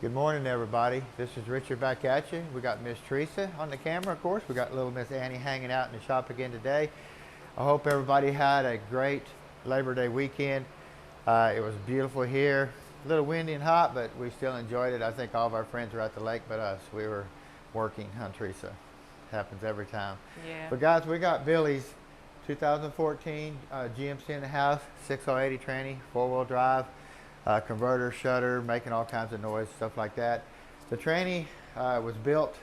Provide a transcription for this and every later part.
Good morning, everybody. This is Richard back at you. We got Miss Teresa on the camera, of course. We got little Miss Annie hanging out in the shop again today. I hope everybody had a great Labor Day weekend. It was beautiful here. A little windy and hot, but we still enjoyed it. I think all of our friends were at the lake but us. We were working, huh, Teresa? Happens every time. Yeah. But guys, we got Billy's 2014 GMC in the house, 6080 tranny, four-wheel drive. Converter, shutter, making all kinds of noise, stuff like that. The tranny was built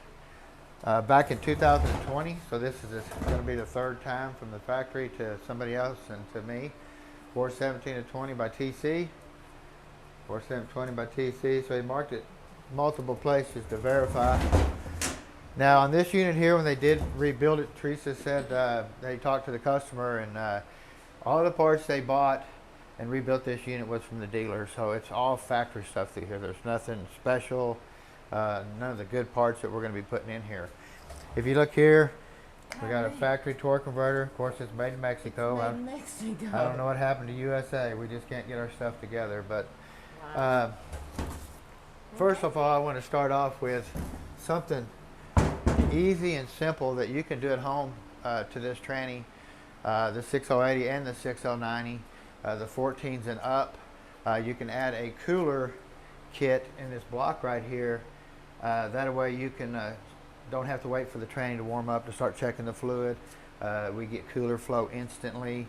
back in 2020, so this is going to be the third time from the factory to somebody else and to me. 417 to 20 by TC. 4720 by TC, so he marked it multiple places to verify. Now on this unit here, when they did rebuild it, Teresa said they talked to the customer and all the parts they bought and rebuilt this unit was from the dealer, so it's all factory stuff through here. There's nothing special, none of the good parts that we're going to be putting in here. If you look here, we got a factory torque converter. Of course, it's made in Mexico. Made in Mexico. I don't know what happened to USA. We just can't get our stuff together. But first of all, I want to start off with something easy and simple that you can do at home to this tranny, the 6080 and the 6090. The 14s and up. You can add a cooler kit in this block right here. That way you can don't have to wait for the tranny to warm up to start checking the fluid. We get cooler flow instantly.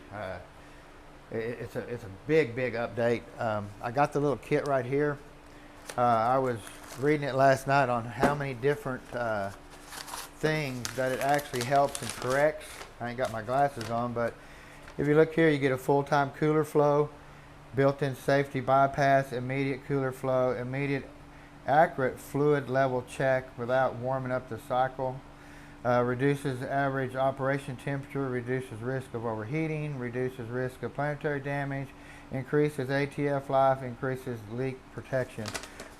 It's a big update. I got the little kit right here. I was reading it last night on how many different things that it actually helps and corrects. I ain't got my glasses on, but if you look here, you get a full-time cooler flow, built-in safety bypass, immediate cooler flow, immediate accurate fluid level check without warming up the cycle, reduces average operation temperature, reduces risk of overheating, reduces risk of planetary damage, increases ATF life, increases leak protection.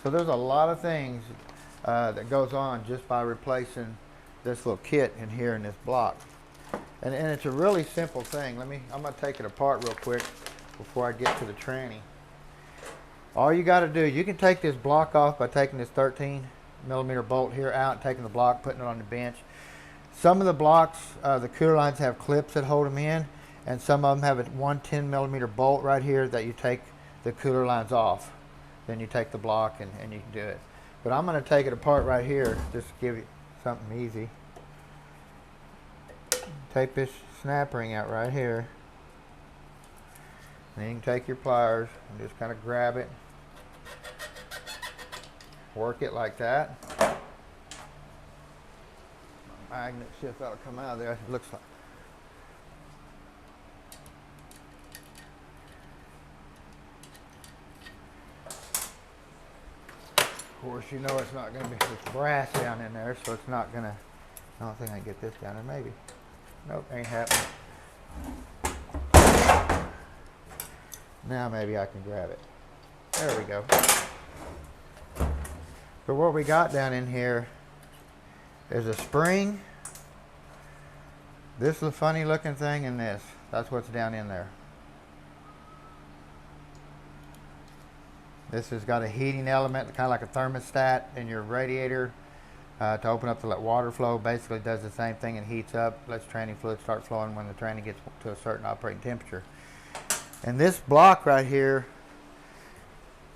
So there's a lot of things that goes on just by replacing this little kit in here in this block. And it's a really simple thing. I'm going to take it apart real quick before I get to the tranny. All you got to do, you can take this block off by taking this 13mm bolt here out and taking the block, putting it on the bench. Some of the blocks, the cooler lines have clips that hold them in, and some of them have a 10mm bolt right here that you take the cooler lines off. Then you take the block and you can do it. But I'm going to take it apart right here just to give you something easy. Take this snap ring out right here. And then you can take your pliers and just kind of grab it. Work it like that. Magnet, see if that'll come out of there. It looks like. Of course, you know it's not going to be, it's brass down in there, so it's not going to, I don't think I can get this down there, maybe. Nope, ain't happening. Now maybe I can grab it. There we go. So what we got down in here is a spring. This is a funny looking thing, and this. That's what's down in there. This has got a heating element, kind of like a thermostat in your radiator. To open up the water flow, basically does the same thing and heats up, lets tranny fluid start flowing when the tranny gets to a certain operating temperature. And this block right here,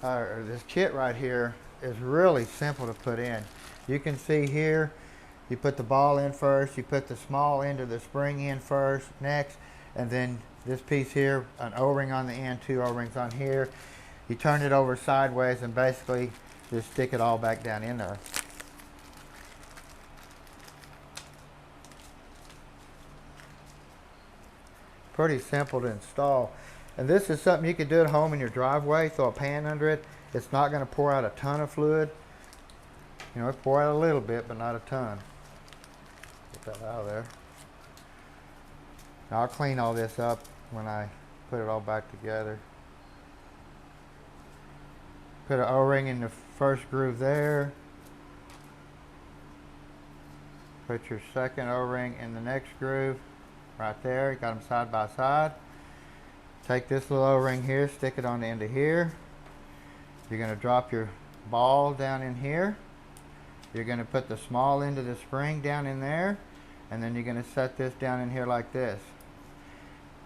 or this kit right here, is really simple to put in. You can see here, you put the ball in first, you put the small end of the spring in first, next, and then this piece here, an O-ring on the end, two O-rings on here. You turn it over sideways and basically just stick it all back down in there. Pretty simple to install. And this is something you can do at home in your driveway. Throw a pan under it. It's not going to pour out a ton of fluid. You know, it pour out a little bit, but not a ton. Get that out of there. Now I'll clean all this up when I put it all back together. Put an O-ring in the first groove there. Put your second O-ring in the next groove. Right there, you got them side by side. Take this little O-ring here, stick it on the end of here. You're going to drop your ball down in here. You're going to put the small end of the spring down in there, and then you're going to set this down in here like this.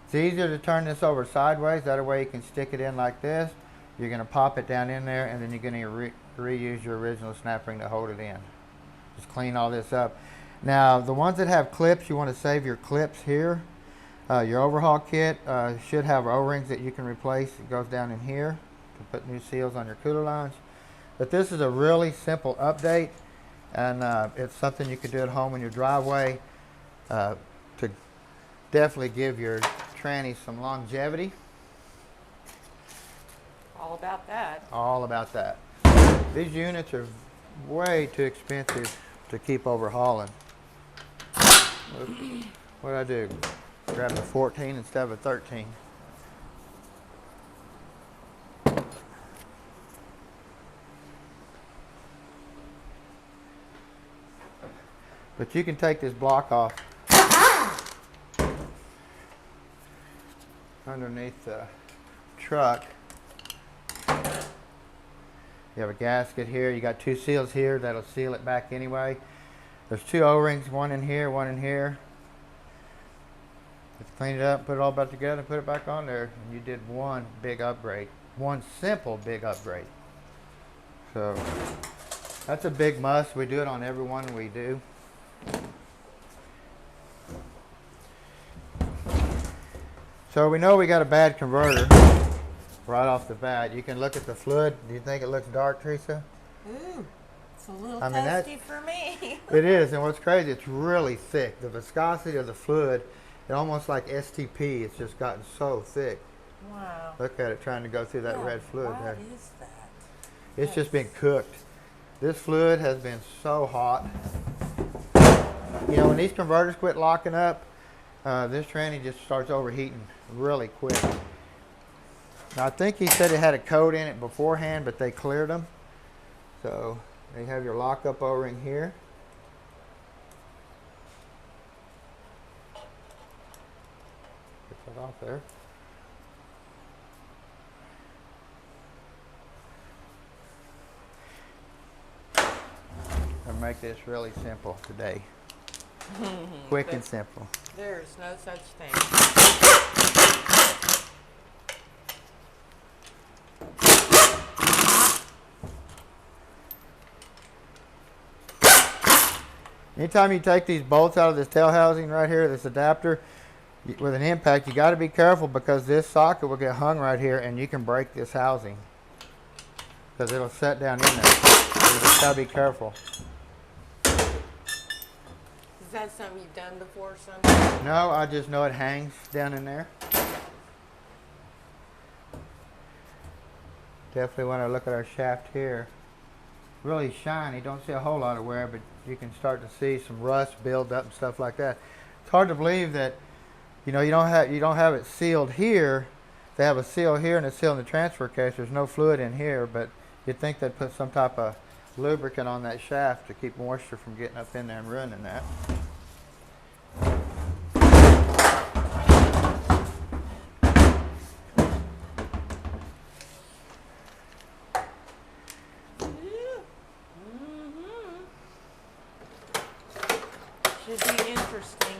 It's easier to turn this over sideways, that way you can stick it in like this. You're going to pop it down in there, and then you're going to reuse your original snap ring to hold it in. Just clean all this up. Now, the ones that have clips, you want to save your clips here. Your overhaul kit should have O-rings that you can replace. It goes down in here to put new seals on your cooler lines. But this is a really simple update, and it's something you can do at home in your driveway to definitely give your tranny some longevity. All about that. All about that. These units are way too expensive to keep overhauling. What did I do? Grab a 14 instead of a 13. But you can take this block off underneath the truck. You have a gasket here. You got two seals here that'll seal it back anyway. There's two O-rings, one in here, one in here. Just clean it up, put it all back together, put it back on there, and you did one big upgrade. One simple big upgrade. So that's a big must. We do it on every one we do. So we know we got a bad converter right off the bat. You can look at the fluid. Do you think it looks dark, Teresa? Ooh, it's a little testy for me. It is, and what's crazy, it's really thick. The viscosity of the fluid, it's almost like STP. It's just gotten so thick. Wow. Look at it trying to go through that red fluid what there. is that? It's just been cooked. This fluid has been so hot. You know, when these converters quit locking up, this tranny just starts overheating really quick. Now, I think he said it had a coat in it beforehand, but they cleared them. So you have your lockup O-ring here. Get that off there. I'll make this really simple today. Quick and simple. There's no such thing. Anytime you take these bolts out of this tail housing right here, this adapter, with an impact, you got to be careful because this socket will get hung right here and you can break this housing because it'll set down in there. So you just got to be careful. Is that something you've done before, son? No, I just know it hangs down in there. Definitely want to look at our shaft here. Really shiny. Don't see a whole lot of wear, but you can start to see some rust build up and stuff like that. It's hard to believe that, you know, you don't have it sealed here. They have a seal here and a seal in the transfer case. There's no fluid in here, but you'd think they'd put some type of lubricant on that shaft to keep moisture from getting up in there and ruining that. Should be interesting.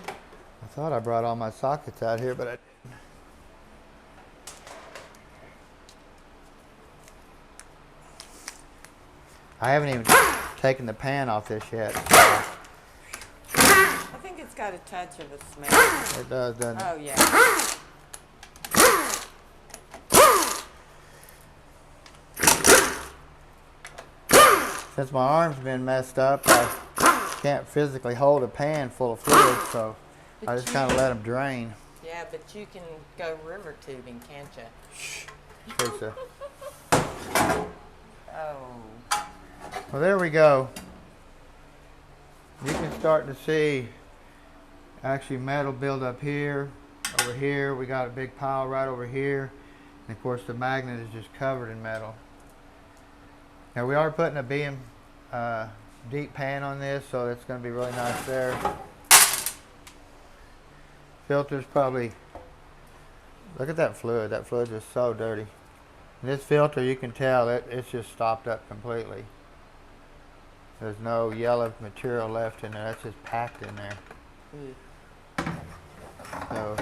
I thought I brought all my sockets out here, but I haven't even taken the pan off this yet. So. I think it's got a touch of a smell. It does, doesn't it? Oh, yeah. Since my arm's been messed up, I can't physically hold a pan full of fluid, so But I just kind of let them drain. Yeah, but you can go river tubing, can't you? Shh. Teresa. Oh. Well, there we go. You can start to see actually metal build up here, over here. We got a big pile right over here. And of course the magnet is just covered in metal. Now we are putting a beam deep pan on this, so it's going to be really nice there. Filter's probably, look at that fluid. That fluid's just so dirty. This filter, you can tell it's just stopped up completely. There's no yellow material left in there. That's just packed in there. So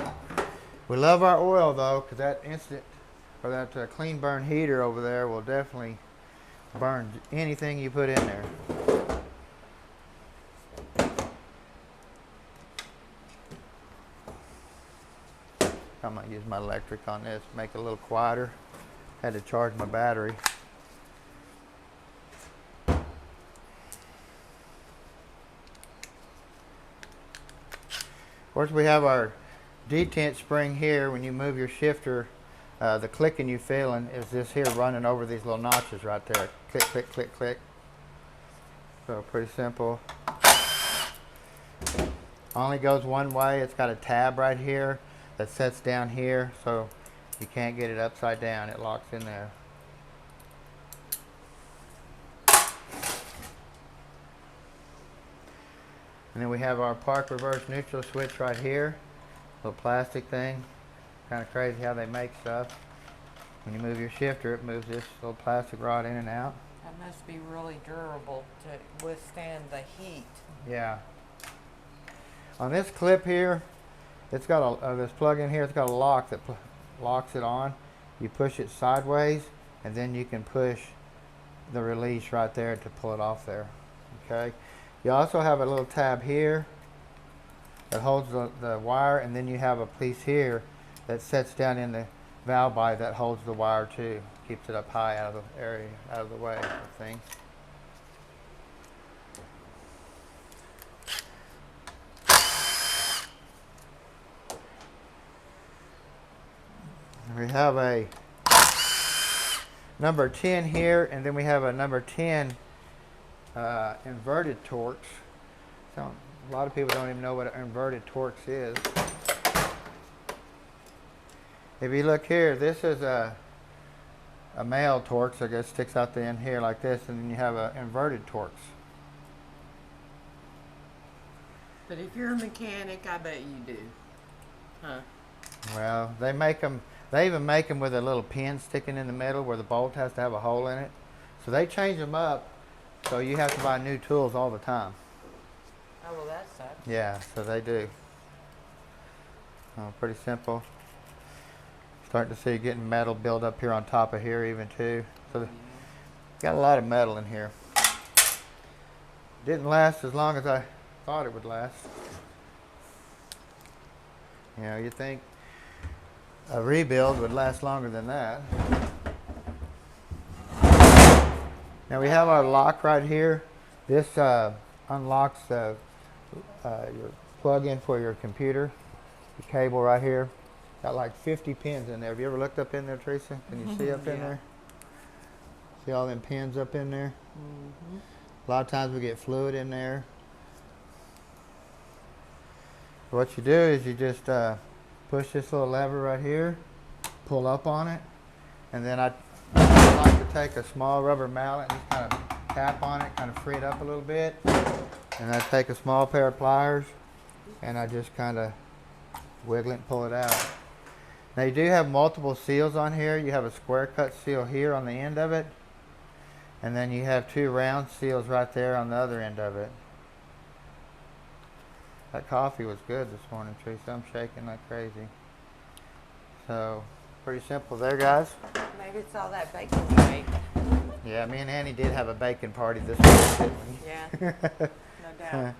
we love our oil though, because that instant or that clean burn heater over there will definitely burn anything you put in there. I'm gonna use my electric on this, make it a little quieter. Had to charge my battery. Of course, we have our detent spring here. When you move your shifter, the clicking you feeling is this here running over these little notches right there. Click, click, click, click. So pretty simple. Only goes one way. It's got a tab right here that sets down here, so you can't get it upside down. It locks in there. And then we have our park reverse neutral switch right here. Little plastic thing. Kind of crazy how they make stuff. When you move your shifter, it moves this little plastic rod in and out. That must be really durable to withstand the heat. Yeah. On this clip here, it's got this plug in here, it's got a lock that locks it on. You push it sideways, and then you can push the release right there to pull it off there. Okay. You also have a little tab here that holds the wire, and then you have a piece here that sets down in the valve body that holds the wire too. Keeps it up high out of the area, out of the way of things. We have a number 10 here, and then we have a number 10 inverted Torx. So a lot of people don't even know what an inverted Torx is. If you look here, this is a male Torx, I guess, sticks out the end here like this, and then you have an inverted Torx. But if you're a mechanic, I bet you do. Huh? Well, they make them. They even make them with a little pin sticking in the middle where the bolt has to have a hole in it. So they change them up, so you have to buy new tools all the time. Oh, well, that sucks. Yeah, so they do. Pretty simple. Starting to see getting metal build up here on top of here even too. So got a lot of metal in here. Didn't last as long as I thought it would last. You know, you think a rebuild would last longer than that. Now we have our lock right here. This unlocks your plug-in for your computer. The cable right here. Got like 50 pins in there. Have you ever looked up in there, Teresa? Can you see up in there? See all them pins up in there? Mm-hmm. A lot of times we get fluid in there. What you do is you just push this little lever right here, pull up on it, and then I like to take a small rubber mallet and just kind of tap on it, kind of free it up a little bit, and I take a small pair of pliers and I just kind of wiggle it and pull it out. Now you do have multiple seals on here. You have a square cut seal here on the end of it, and then you have two round seals right there on the other end of it. That coffee was good this morning, Teresa. I'm shaking like crazy. So, pretty simple there, guys. Maybe it's all that bacon you ate. Yeah, me and Annie did have a bacon party this morning, didn't we? Yeah, no doubt.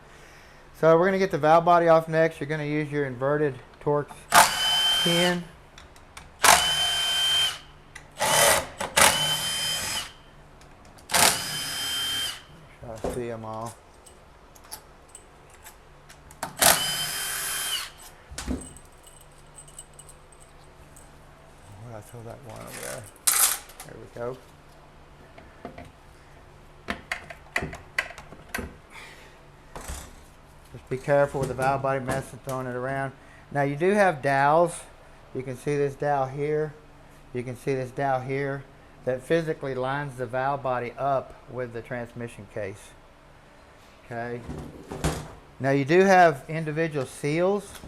So we're going to get the valve body off next. You're going to use your inverted Torx pin. Try to see them all. Where did I throw that one over there? There we go. Just be careful with the valve body mess and throwing it around. Now you do have dowels. You can see this dowel here. You can see this dowel here that physically lines the valve body up with the transmission case. Okay. Now you do have individual seals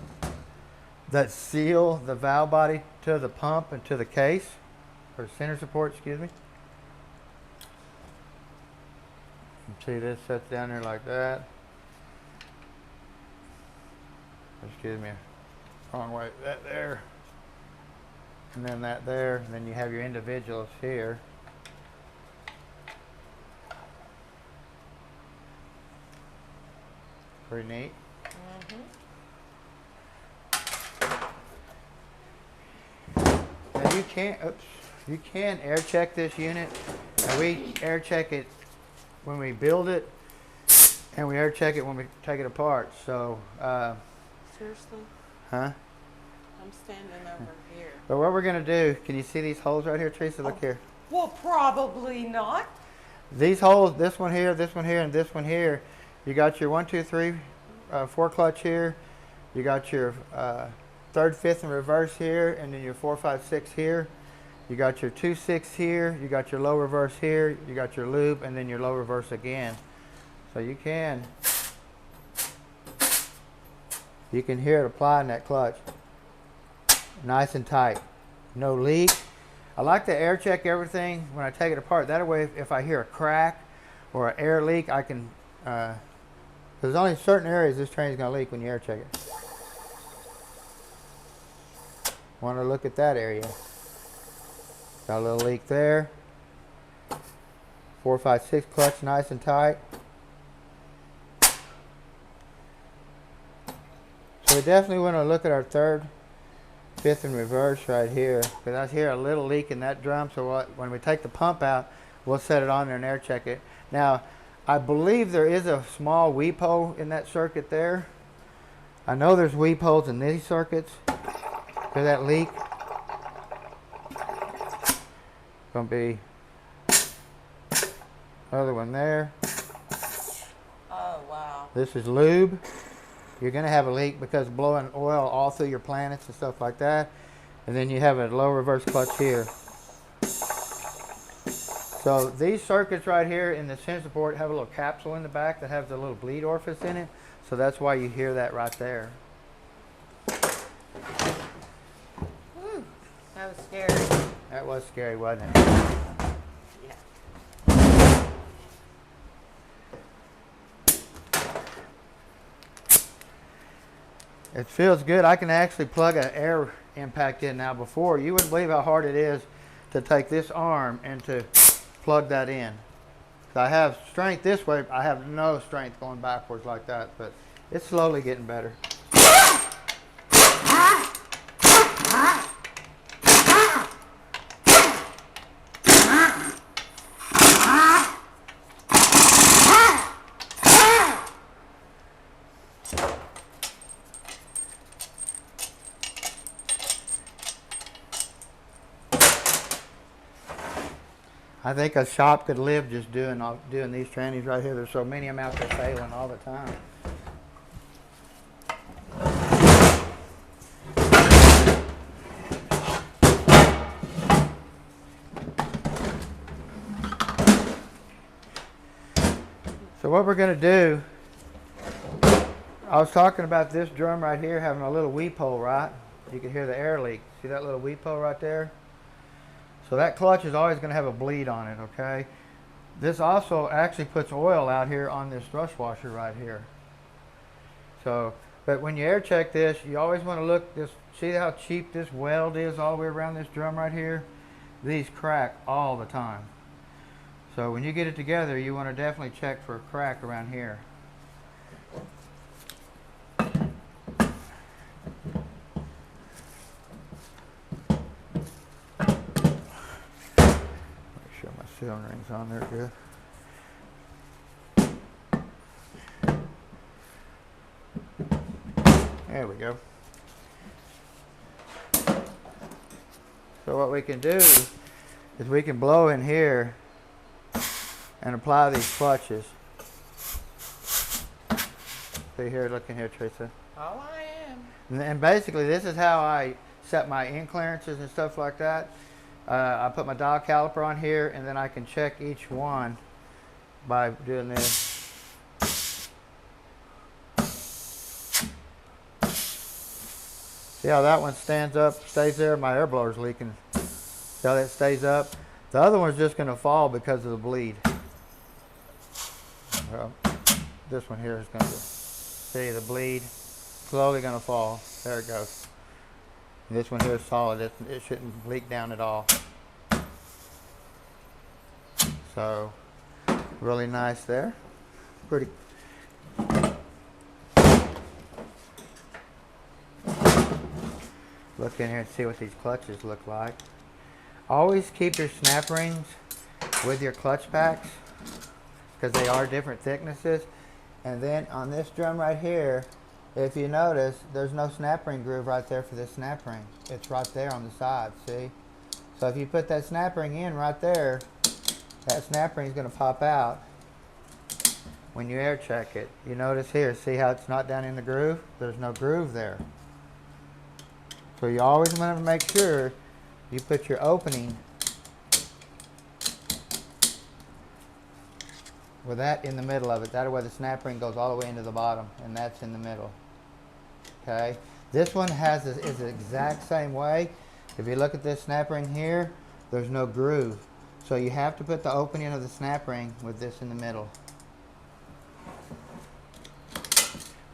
that seal the valve body to the pump and to the case. or center support, excuse me. See, this sets down there like that. Excuse me, wrong way. That there, and then that there, and then you have your individuals here. Pretty neat. Now you can air check this unit. And we air check it when we build it, and we air check it when we take it apart. So, Seriously? huh? I'm standing over here. But what we're gonna do? Can you see these holes right here, Teresa? Look here. Well, probably not. These holes, this one here, and this one here. You got your 1, 2, 3, 4 clutch here. You got your 3rd, 5th, and reverse here, and then your 4, 5, 6 here. You got your 2, 6 here. You got your low reverse here. You got your loop, and then your low reverse again. So you can hear it applying that clutch. Nice and tight, no leak. I like to air check everything when I take it apart. That way, if I hear a crack or an air leak, I can. There's only certain areas this train's gonna leak when you air check it. Want to look at that area? Got a little leak there. 4, 5, 6 clutch, nice and tight. So we definitely want to look at our 3rd, 5th, and reverse right here, because I hear a little leak in that drum. So when we take the pump out, we'll set it on there and air check it. Now, I believe there is a small weep hole in that circuit there. I know there's weep holes in these circuits for that leak. Gonna be another one there. Oh, wow. This is lube. You're gonna have a leak because blowing oil all through your planets and stuff like that. And then you have a low reverse clutch here. So these circuits right here in the center support have a little capsule in the back that has a little bleed orifice in it. So that's why you hear that right there. Whew, that was scary. That was scary, wasn't it? Yeah. It feels good. I can actually plug an air impact in now. Before, you wouldn't believe how hard it is to take this arm and to plug that in. So I have strength this way. I have no strength going backwards like that, but it's slowly getting better. I think a shop could live just doing these trannies right here. There's so many of them out there failing all the time. So what we're going to do, I was talking about this drum right here having a little weep hole, right? You can hear the air leak. See that little weep hole right there? So that clutch is always going to have a bleed on it, okay? This also actually puts oil out here on this thrust washer right here. So, but when you air check this, you always want to look, see how cheap this weld is all the way around this drum right here? These crack all the time. So when you get it together, you want to definitely check for a crack around here. Seal rings on there good. There we go. So what we can do is we can blow in here and apply these clutches. See here, look in here, Teresa. Oh, I am. And basically this is how I set my in clearances and stuff like that. I put my dial caliper on here, and then I can check each one by doing this. See how that one stands up, stays there? My air blower's leaking. So that stays up. The other one's just going to fall because of the bleed. This one here is going to, see the bleed, slowly going to fall. There it goes. And this one here is solid. It shouldn't leak down at all. So, really nice there. Pretty. Look in here and see what these clutches look like. Always keep your snap rings with your clutch packs because they are different thicknesses. And then on this drum right here, if you notice, there's no snap ring groove right there for this snap ring. It's right there on the side, see? So if you put that snap ring in right there, that snap ring is going to pop out when you air check it. You notice here, see how it's not down in the groove? There's no groove there. So you always want to make sure you put your opening with that in the middle of it. That way the snap ring goes all the way into the bottom, and that's in the middle. Okay. This one is the exact same way. If you look at this snap ring here, there's no groove. So you have to put the opening of the snap ring with this in the middle.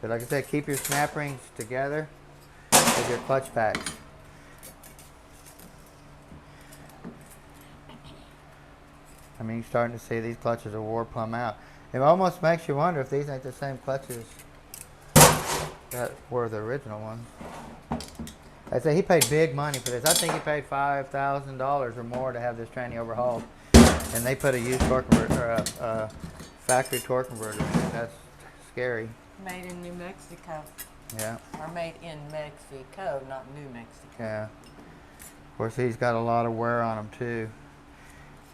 But like I said, keep your snap rings together with your clutch packs. I mean, you're starting to see these clutches are wore plumb out. It almost makes you wonder if these ain't the same clutches that were the original ones. I say he paid big money for this. I think he paid $5,000 or more to have this tranny overhauled. And they put a used torque converter, or a factory torque converter in it. That's scary. Made in New Mexico. Yeah. Or made in Mexico, not New Mexico. Yeah. Of course, he's got a lot of wear on him too.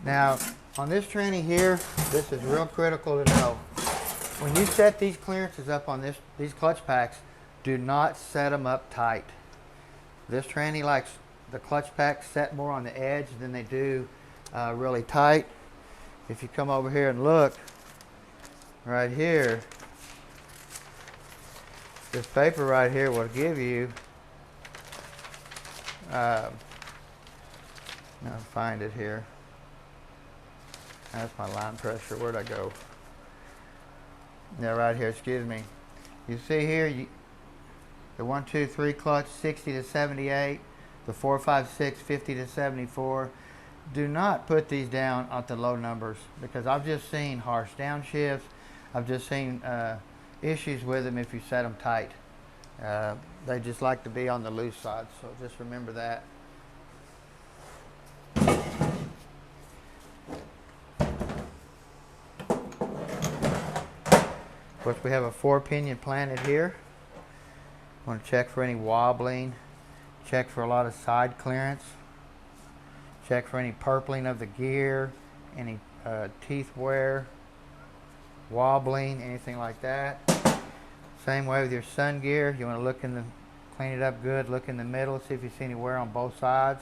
Now, on this tranny here, this is real critical to know. When you set these clearances up on these clutch packs, do not set them up tight. This tranny likes the clutch packs set more on the edge than they do really tight. If you come over here and look, right here, this paper right here will give you, now find it here. That's my line pressure. Where'd I go? Yeah, right here, excuse me. You see here, the 1, 2, 3 clutch, 60 to 78. The 4, 5, 6, 50 to 74. Do not put these down at the low numbers because I've just seen harsh downshifts. I've just seen issues with them if you set them tight. They just like to be on the loose side, so just remember that. Of course, we have a 4-pinion planted here. Want to check for any wobbling, check for a lot of side clearance, check for any purpling of the gear, any teeth wear, wobbling, anything like that. Same way with your sun gear. You want to look in the, clean it up good, look in the middle, see if you see any wear on both sides.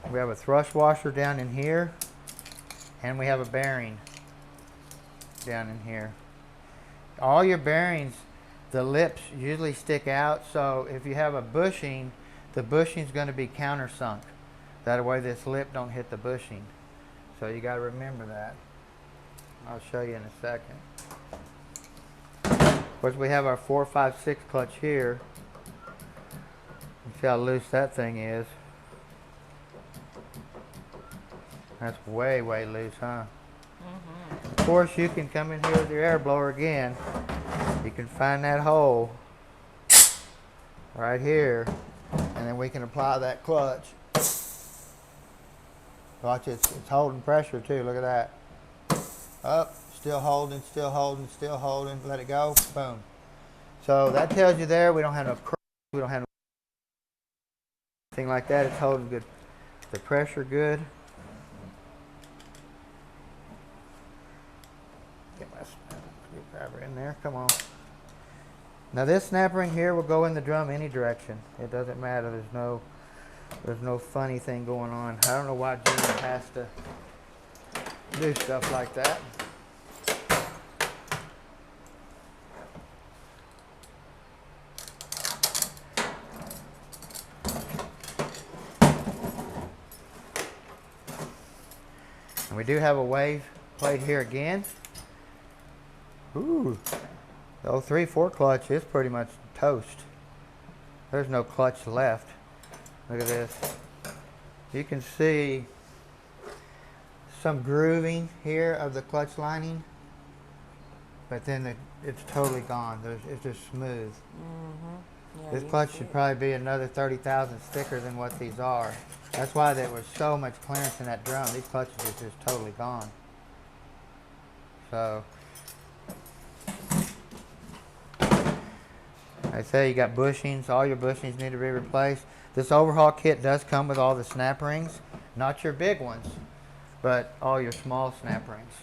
We have a thrust washer down in here, and we have a bearing down in here. All your bearings, the lips usually stick out, so if you have a bushing, the bushing is going to be countersunk. That way this lip don't hit the bushing. So you got to remember that. I'll show you in a second. Of course, we have our 4, 5, 6 clutch here. You see how loose that thing is. That's way, way loose, huh? Mm-hmm. Of course, you can come in here with your air blower again. You can find that hole right here, and then we can apply that clutch. Watch, it's holding pressure too. Look at that. Up, still holding, still holding, still holding. Let it go. Boom. So that tells you there we don't have no crack, we don't have anything like that. It's holding good, the pressure good. Get my screwdriver in there. Come on. Now this snap ring here will go in the drum any direction. It doesn't matter. There's no funny thing going on. I don't know why Jimmy has to do stuff like that. We do have a wave plate here again. Ooh, the 03-4 clutch is pretty much toast. There's no clutch left. Look at this. You can see some grooving here of the clutch lining, but then it's totally gone. It's just smooth. Yeah, This you clutch can see should it. probably be another 30,000 thicker than what these are. That's why there was so much clearance in that drum. These clutches are just totally gone. So, I say you got bushings. All your bushings need to be replaced. This overhaul kit does come with all the snap rings. Not your big ones, but all your small snap rings.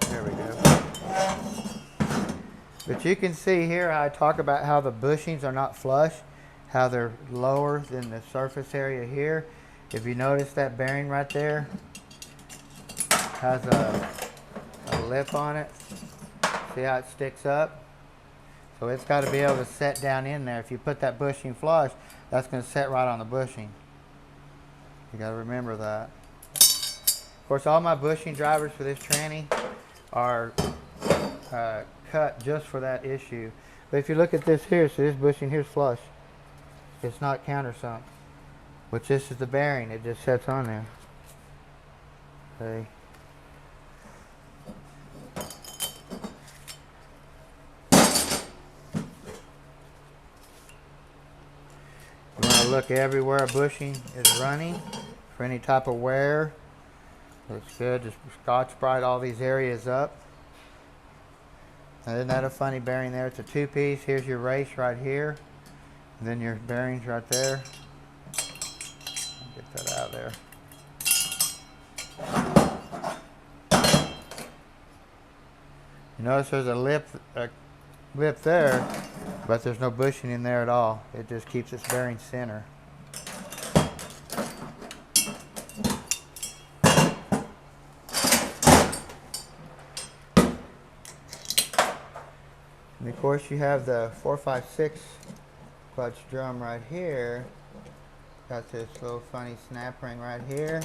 There we go. But you can see here I talk about how the bushings are not flush, how they're lower than the surface area here. If you notice that bearing right there has a lip on it. See how it sticks up? So it's got to be able to set down in there. If you put that bushing flush, that's going to set right on the bushing. You got to remember that. Of course, all my bushing drivers for this tranny are cut just for that issue. But if you look at this here, so this bushing here's flush. It's not countersunk. Which this is the bearing. It just sets on there. See? You want to look everywhere a bushing is running for any type of wear. Looks good. Just Scotch-Brite all these areas up. Now, isn't that a funny bearing there? It's a two-piece. Here's your race right here. And then your bearings right there. Get that out of there. You notice there's a lip there, but there's no bushing in there at all. It just keeps its bearing center. And of course you have the 456 clutch drum right here. Got this little funny snap ring right here.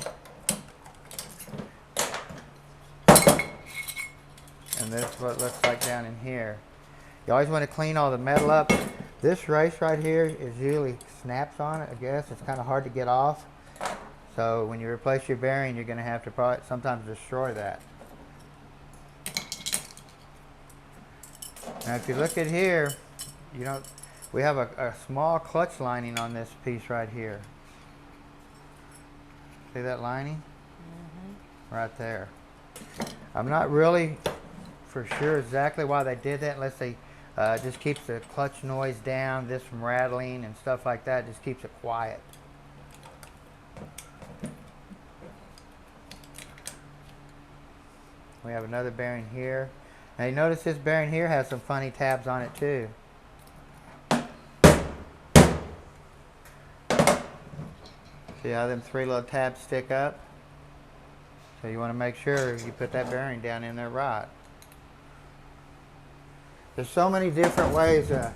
And this is what it looks like down in here. You always want to clean all the metal up. This race right here is usually snaps on it, I guess. It's kind of hard to get off. So when you replace your bearing, you're going to have to probably sometimes destroy that. Now if you look at here, you know, we have a small clutch lining on this piece right here. See that lining? Right there. I'm not really for sure exactly why they did that, unless they just keeps the clutch noise down, this from rattling and stuff like that, just keeps it quiet. We have another bearing here. Now you notice this bearing here has some funny tabs on it too. See how them three little tabs stick up? So you want to make sure you put that bearing down in there right. There's so many different ways of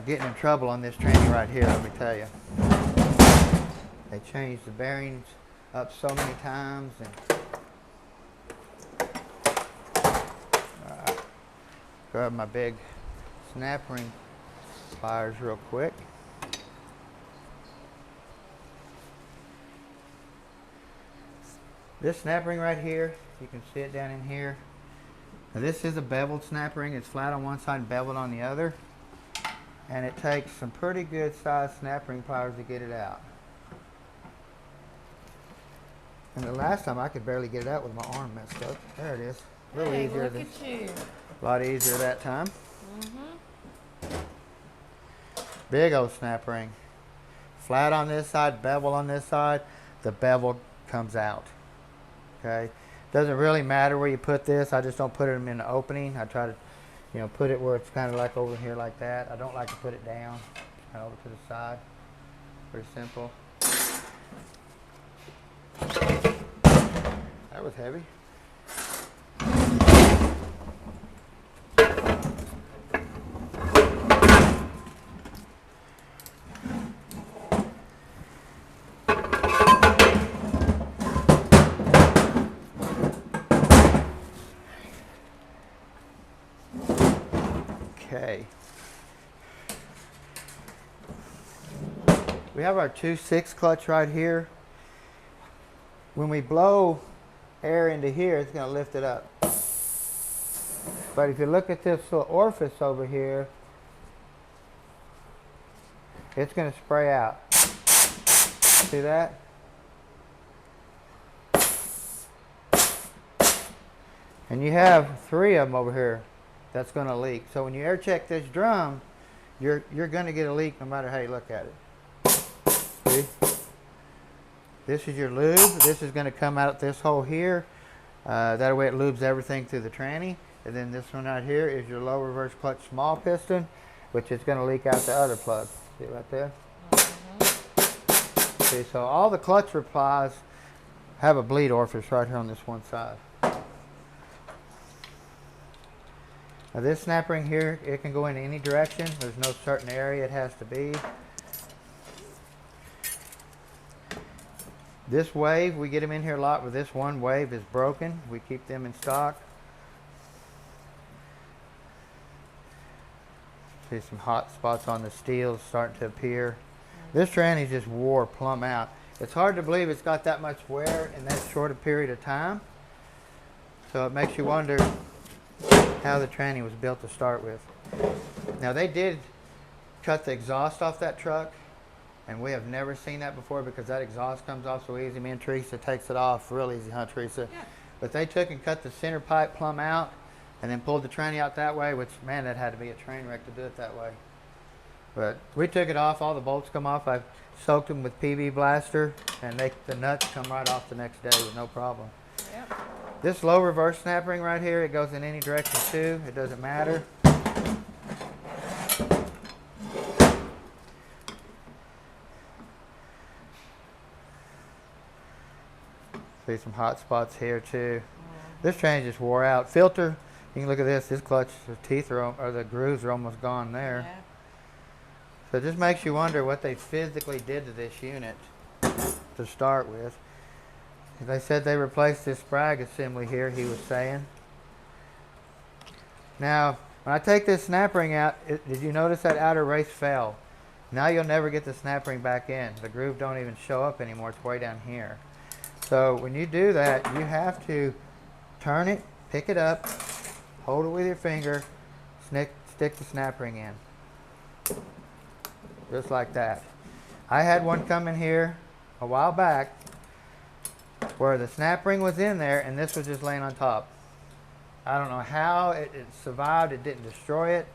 getting in trouble on this tranny right here, let me tell you. They changed the bearings up so many times. And grab my big snap ring pliers real quick. This snap ring right here, you can see it down in here. Now this is a beveled snap ring. It's flat on one side and beveled on the other. And it takes some pretty good sized snap ring pliers to get it out. And the last time I could barely get it out with my arm messed up. There it is. A little easier look than, at you. a lot easier that time. Big old snap ring. Flat on this side, bevel on this side. The bevel comes out. Okay. Doesn't really matter where you put this. I just don't put them in the opening. I try to You know, put it where it's kind of like over here like that. I don't like to put it down, kind of over to the side. Pretty simple. That was heavy. Okay. We have our 2.6 clutch right here. When we blow air into here, it's going to lift it up. But if you look at this little orifice over here, it's going to spray out. See that? And you have 3 of them over here that's going to leak. So when you air check this drum, you're going to get a leak no matter how you look at it. See? This is your lube. This is going to come out this hole here. That way it lubes everything through the tranny. And then this one right here is your low reverse clutch small piston, which is going to leak out the other plug. See it right there? See, so all the clutch replies have a bleed orifice right here on this one side. Now this snap ring here, it can go in any direction. There's no certain area it has to be. This wave, we get them in here a lot, but this one wave is broken. We keep them in stock. See some hot spots on the steel starting to appear. This tranny just wore plumb out. It's hard to believe it's got that much wear in that short a period of time. So it makes you wonder how the tranny was built to start with. Now they did cut the exhaust off that truck, and we have never seen that before because that exhaust comes off so easy. Me and Teresa takes it off real easy, huh, Teresa? Yeah. But they took and cut the center pipe plumb out and then pulled the tranny out that way, which, man, that had to be a train wreck to do it that way. But we took it off. All the bolts come off. I soaked them with PV Blaster, and the nuts come right off the next day with no problem. Yep. This low reverse snap ring right here, it goes in any direction too. It doesn't matter. See some hot spots here too. This train just wore out. Filter, you can look at this. This clutch, the teeth are, or the grooves are almost gone there. Yeah. So it just makes you wonder what they physically did to this unit to start with. They said they replaced this sprag assembly here, he was saying. Now, when I take this snap ring out, did you notice that outer race fell? Now you'll never get the snap ring back in. The groove don't even show up anymore. It's way down here. So when you do that, you have to turn it, pick it up, hold it with your finger, stick the snap ring in. Just like that. I had one come in here a while back where the snap ring was in there and this was just laying on top. I don't know how it survived. It didn't destroy it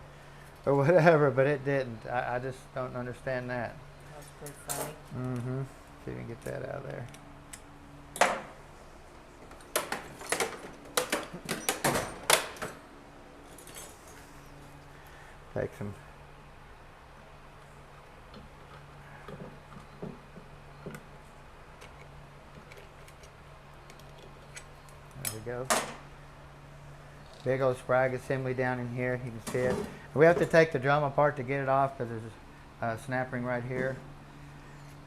or whatever, but it didn't. I just don't understand that. That's pretty funny. Mm-hmm. See if we can get that out of there. Take some. There we go. Big old sprag assembly down in here. You can see it. We have to take the drum apart to get it off because there's a snap ring right here.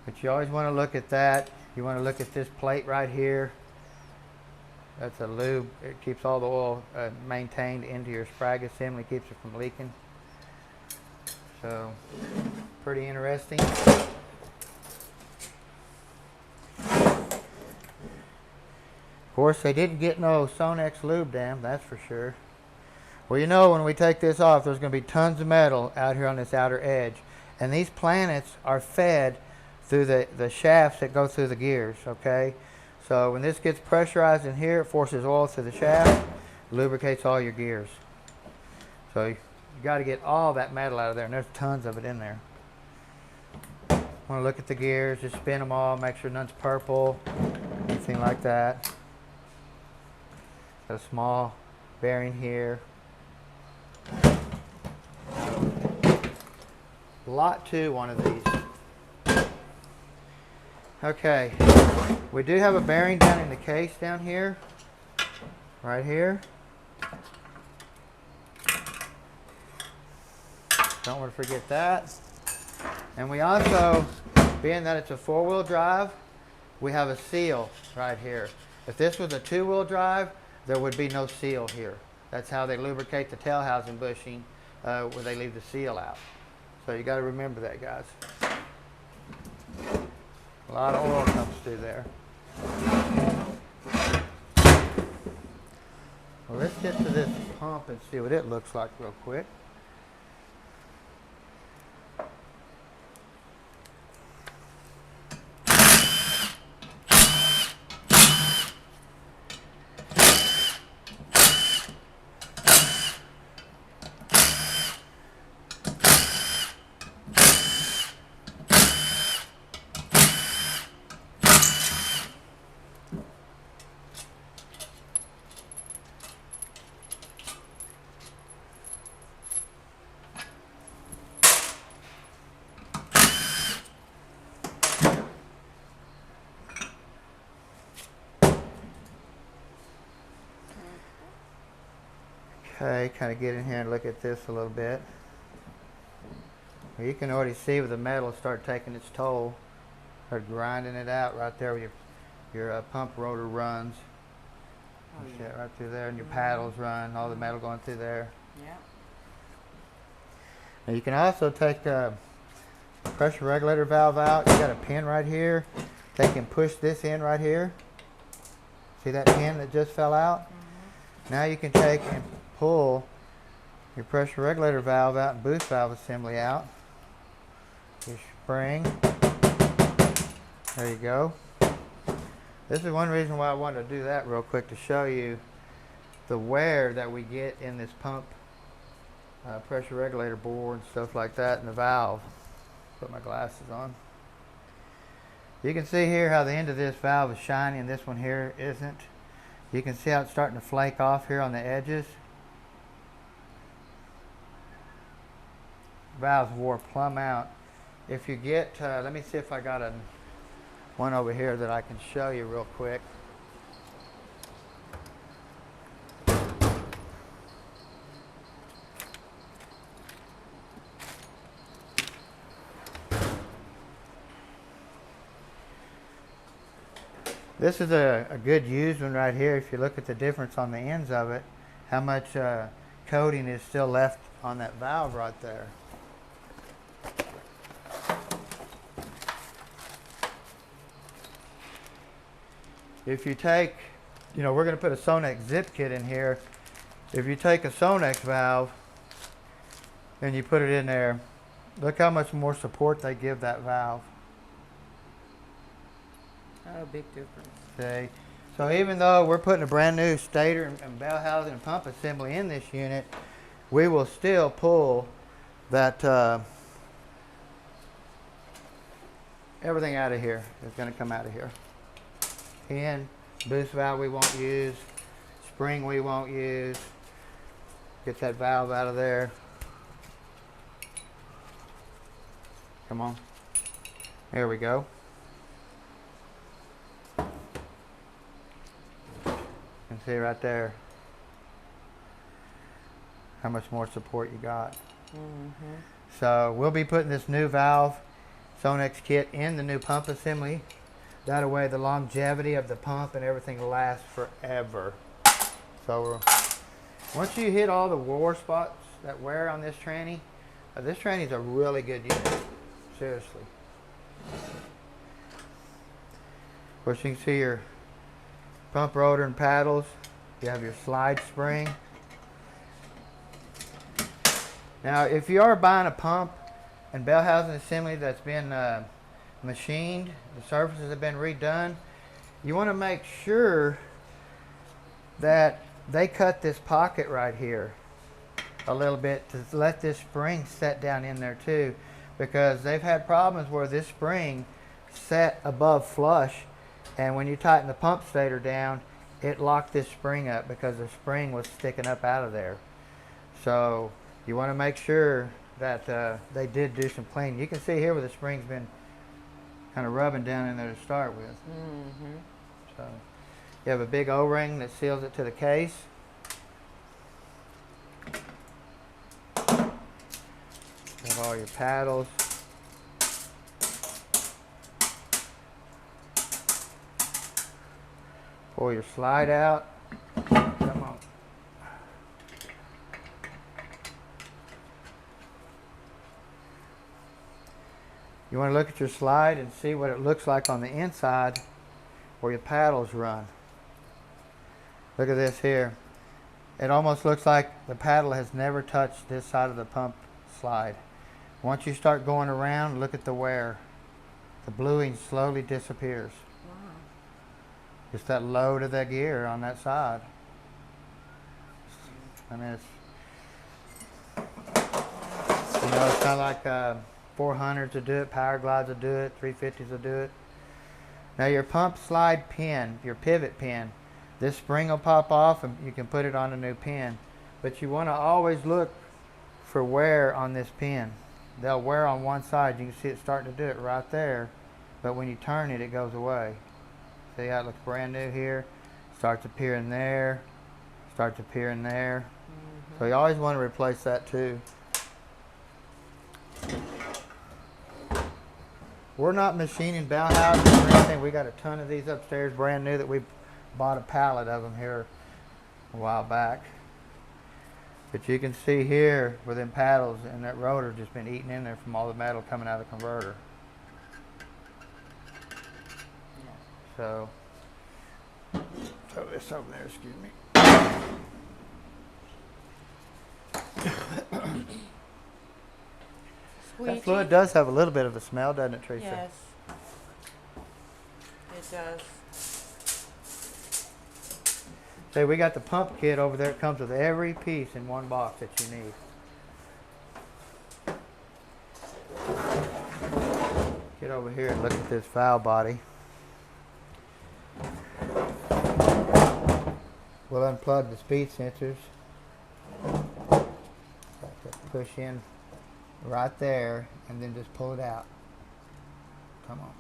But you always want to look at that. You want to look at this plate right here. That's a lube. It keeps all the oil maintained into your sprag assembly. Keeps it from leaking. So, pretty interesting. Of course, they didn't get no Sonex lube dam, that's for sure. Well, you know, when we take this off, there's going to be tons of metal out here on this outer edge. And these planets are fed through the shafts that go through the gears, okay? So when this gets pressurized in here, it forces oil through the shaft, lubricates all your gears. So you got to get all that metal out of there, and there's tons of it in there. Want to look at the gears, just spin them all, make sure none's purple, anything like that. Got a small bearing here. lot to one of these. Okay, we do have a bearing down in the case down here, right here. Don't want to forget that. And we also, being that it's a 4-wheel drive, we have a seal right here. If this was a 2-wheel drive, there would be no seal here. That's how they lubricate the tail housing bushing, where they leave the seal out. So you got to remember that, guys. A lot of oil comes through there. Well, let's get to this pump and see what it looks like real quick. Okay, kind of get in here and look at this a little bit. Well, you can already see where the metal start taking its toll. Start grinding it out right there where your pump rotor runs. Oh, You see yeah. it right through there, and your paddles run, all the metal going through there. Yeah. Now you can also take the pressure regulator valve out. You got a pin right here. They can push this in right here. See that pin that just fell out? Mm-hmm. Now you can take and pull your pressure regulator valve out and boost valve assembly out. Your spring. There you go. This is one reason why I wanted to do that real quick, to show you the wear that we get in this pump pressure regulator board and stuff like that, and the valve. Put my glasses on. You can see here how the end of this valve is shiny and this one here isn't. You can see how it's starting to flake off here on the edges. Valves wore plumb out. If you get, let me see if I got one over here that I can show you real quick. This is a good used one right here. If you look at the difference on the ends of it, how much coating is still left on that valve right there. If you take, we're going to put a Sonex zip kit in here. If you take a Sonex valve and you put it in there, look how much more support they give that valve. Oh, big difference. See? So even though we're putting a brand new stator and bell housing and pump assembly in this unit, we will still pull that everything out of here is going to come out of here. Pin, boost valve we won't use, spring we won't use. Get that valve out of there. Come on. There we go. You can see right there how much more support you got. Mm-hmm. So we'll be putting this new valve Sonex kit in the new pump assembly. That way the longevity of the pump and everything lasts forever. So once you hit all the war spots that wear on this tranny is a really good unit. Seriously. Of course, you can see your pump rotor and paddles. You have your slide spring. Now, if you are buying a pump and bell housing assembly that's been machined, the surfaces have been redone, you want to make sure that they cut this pocket right here a little bit to let this spring set down in there too, because they've had problems where this spring set above flush, and when you tighten the pump stator down, it locked this spring up because the spring was sticking up out of there. So you want to make sure that they did do some cleaning. You can see here where the spring's been kind of rubbing down in there to start with. Mm-hmm. So you have a big O-ring that seals it to the case. You have all your paddles. Pull your slide out. Come on. You want to look at your slide and see what it looks like on the inside where your paddles run. Look at this here. It almost looks like the paddle has never touched this side of the pump slide. Once you start going around, look at the wear. The bluing slowly disappears. Wow. Just that load of that gear on that side. I mean, it's, you know, it's kind of like 400s will do it, Power Glides will do it, 350s will do it. Now your pump slide pin, your pivot pin, this spring will pop off and you can put it on a new pin. But you want to always look for wear on this pin. They'll wear on one side. You can see it starting to do it right there. But when you turn it, it goes away. See how it looks brand new here? Starts appearing there. Starts appeering there. Mm-hmm. So you always want to replace that too. We're not machining Bauhaus or anything. We got a ton of these upstairs brand new that we bought a pallet of them here a while back. But you can see here where them paddles and that rotor just been eaten in there from all the metal coming out of the converter. So, throw this over there, excuse me. That fluid does have a little bit of a smell, doesn't it, Teresa? Yes, it does. See, we got the pump kit over there. It comes with every piece in one box that you need. Get over here and look at this valve body. We'll unplug the speed sensors. Push in right there and then just pull it out. Come on.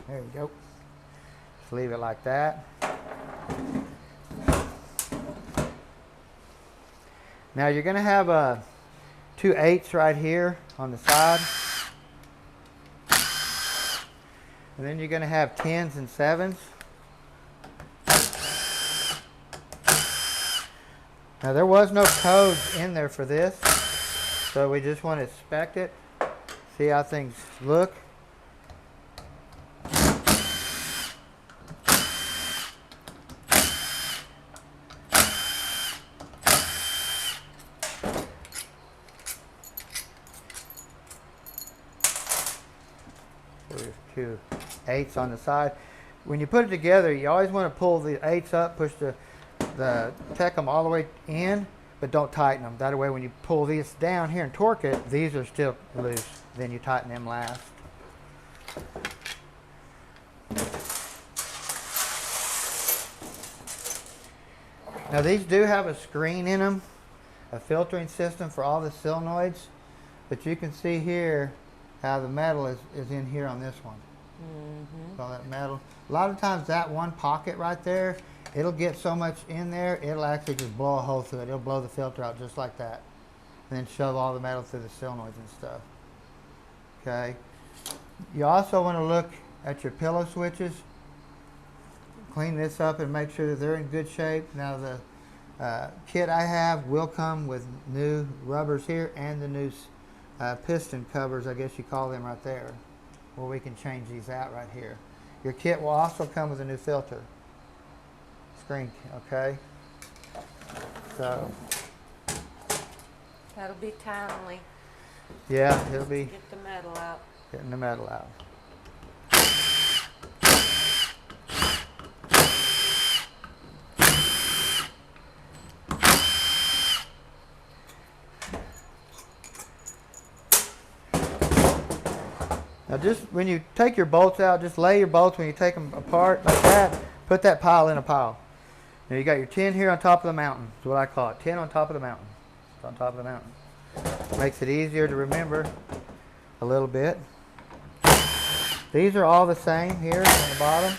There you go. Just leave it like that. Now you're going to have two 8s right here on the side. And then you're going to have 10s and 7s. Now there was no codes in there for this, so we just want to inspect it, see how things look. There's two 8s on the side. When you put it together, you always want to pull the 8s up, push take them all the way in, but don't tighten them. That way when you pull these down here and torque it, these are still loose. Then you tighten them last. Now these do have a screen in them, a filtering system for all the solenoids, but you can see here how the metal is in here on this one. Mm-hmm. All that metal. A lot of times that one pocket right there, it'll get so much in there, it'll actually just blow a hole through it. It'll blow the filter out just like that. And then shove all the metal through the solenoids and stuff. Okay. You also want to look at your pillow switches. Clean this up and make sure that they're in good shape. Now the kit I have will come with new rubbers here and the new piston covers, I guess you call them right there, where we can change these out right here. Your kit will also come with a new filter. Screen, okay? So That'll be timely. yeah, it'll be Get the metal out. getting the metal out. Now just when you take your bolts out, just lay your bolts when you take them apart like that. Put that pile in a pile. Now you got your tin here on top of the mountain. That's what I call it. Tin on top of the mountain. It's on top of the mountain. Makes it easier to remember a little bit. These are all the same here on the bottom.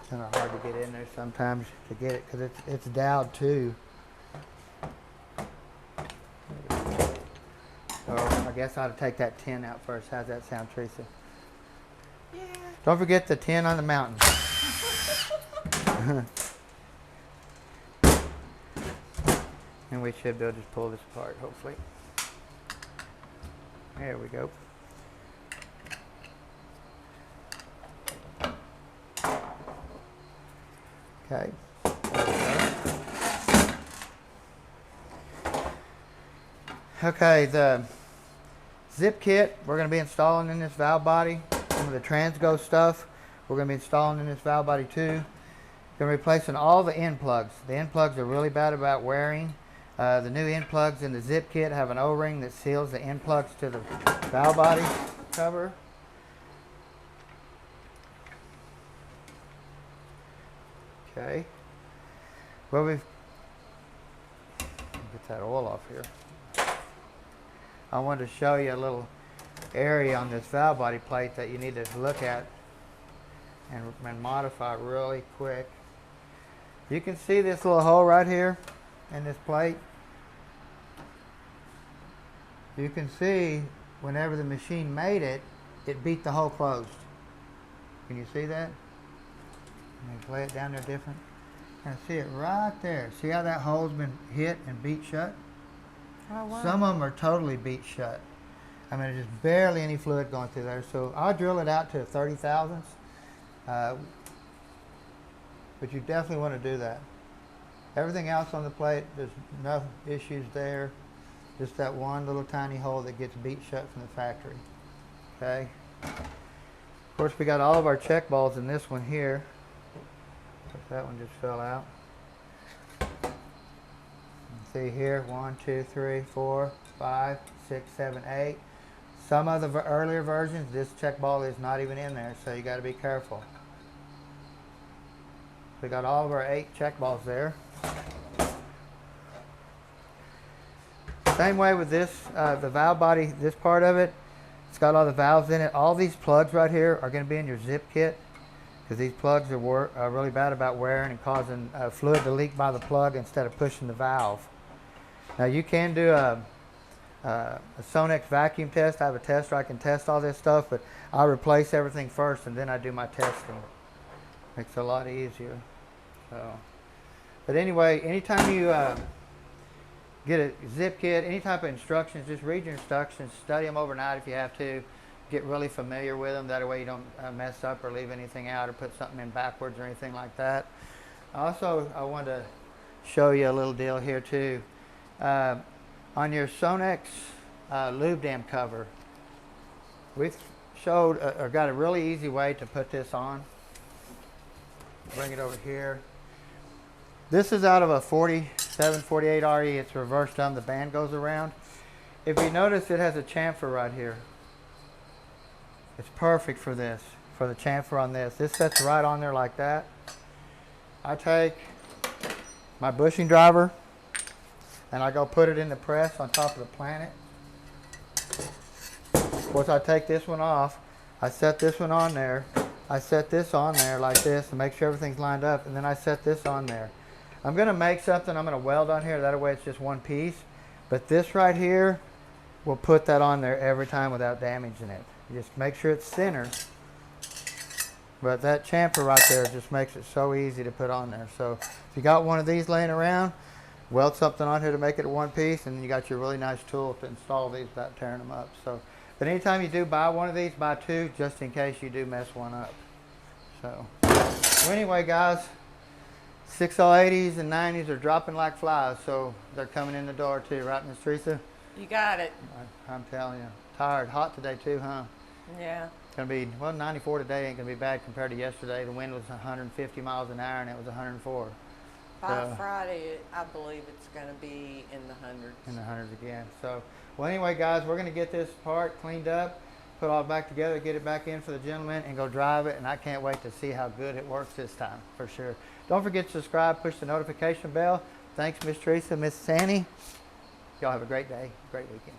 Kind of hard to get in there sometimes to get it because it's doweled too. So I guess I ought to take that tin out first. How's that sound, Teresa? Yeah. Don't forget the tin on the mountain. And we should be able to just pull this apart, hopefully. There we go. Okay. Okay, the zip kit we're going to be installing in this valve body. Some of the Transgo stuff we're going to be installing in this valve body too. Going to be replacing all the end plugs. The end plugs are really bad about wearing. The new end plugs in the zip kit have an O-ring that seals the end plugs to the valve body cover. Okay. Well, we've get that oil off here. I wanted to show you a little area on this valve body plate that you need to look at and modify really quick. You can see this little hole right here in this plate. You can see whenever the machine made it, it beat the hole closed. Can you see that? Let me lay it down there different. And see it right there. See how that hole's been hit and beat shut? Oh, wow. Some of them are totally beat shut. I mean, there's just barely any fluid going through there. So I'll drill it out to 30 thousandths. But you definitely want to do that. Everything else on the plate, there's no issues there. Just that one little tiny hole that gets beat shut from the factory. Okay. Of course, we got all of our check balls in this one here. That one just fell out. See here, 1, 2, 3, 4, 5, 6, 7, 8. Some of the earlier versions, this check ball is not even in there, so you got to be careful. We got all of our 8 check balls there. Same way with this, the valve body, this part of it, it's got all the valves in it. All these plugs right here are going to be in your zip kit because these plugs are really bad about wearing and causing fluid to leak by the plug instead of pushing the valve. Now you can do a Sonex vacuum test. I have a tester I can test all this stuff, but I replace everything first and then I do my testing. Makes it a lot easier. So, but anyway, anytime you get a zip kit, any type of instructions, just read your instructions, study them overnight if you have to. Get really familiar with them. That way you don't mess up or leave anything out or put something in backwards or anything like that. Also, I want to show you a little deal here too. On your Sonex lube dam cover, we've showed or got a really easy way to put this on. Bring it over here. This is out of a 4748 RE. It's reverse done. The band goes around. If you notice, it has a chamfer right here. It's perfect for this, for the chamfer on this. This sets right on there like that. I take my bushing driver and I go put it in the press on top of the planet. Of course, I take this one off. I set this one on there. I set this on there like this and make sure everything's lined up, and then I set this on there. I'm going to make something I'm going to weld on here. That way it's just one piece. But this right here will put that on there every time without damaging it. You just make sure it's centered. But that chamfer right there just makes it so easy to put on there. So if you got one of these laying around, weld something on here to make it a one piece, and you got your really nice tool to install these without tearing them up. So, but anytime you do buy one of these, buy two just in case you do mess one up. So, well, anyway, guys, 6080s and 90s are dropping like flies, so they're coming in the door too, right, Miss Teresa? You got it. I'm telling you, tired, hot today too, huh? Yeah. It's gonna be, well, 94 today ain't gonna be bad compared to yesterday. The wind was 150 miles an hour and it was 104. By Friday, I believe it's going to be in the hundreds. In the hundreds again. So, well, anyway, guys, we're going to get this part cleaned up, put it all back together, get it back in for the gentleman, and go drive it. And I can't wait to see how good it works this time, for sure. Don't forget to subscribe, push the notification bell. Thanks, Miss Teresa, Miss Sandy. Y'all have a great day, great weekend.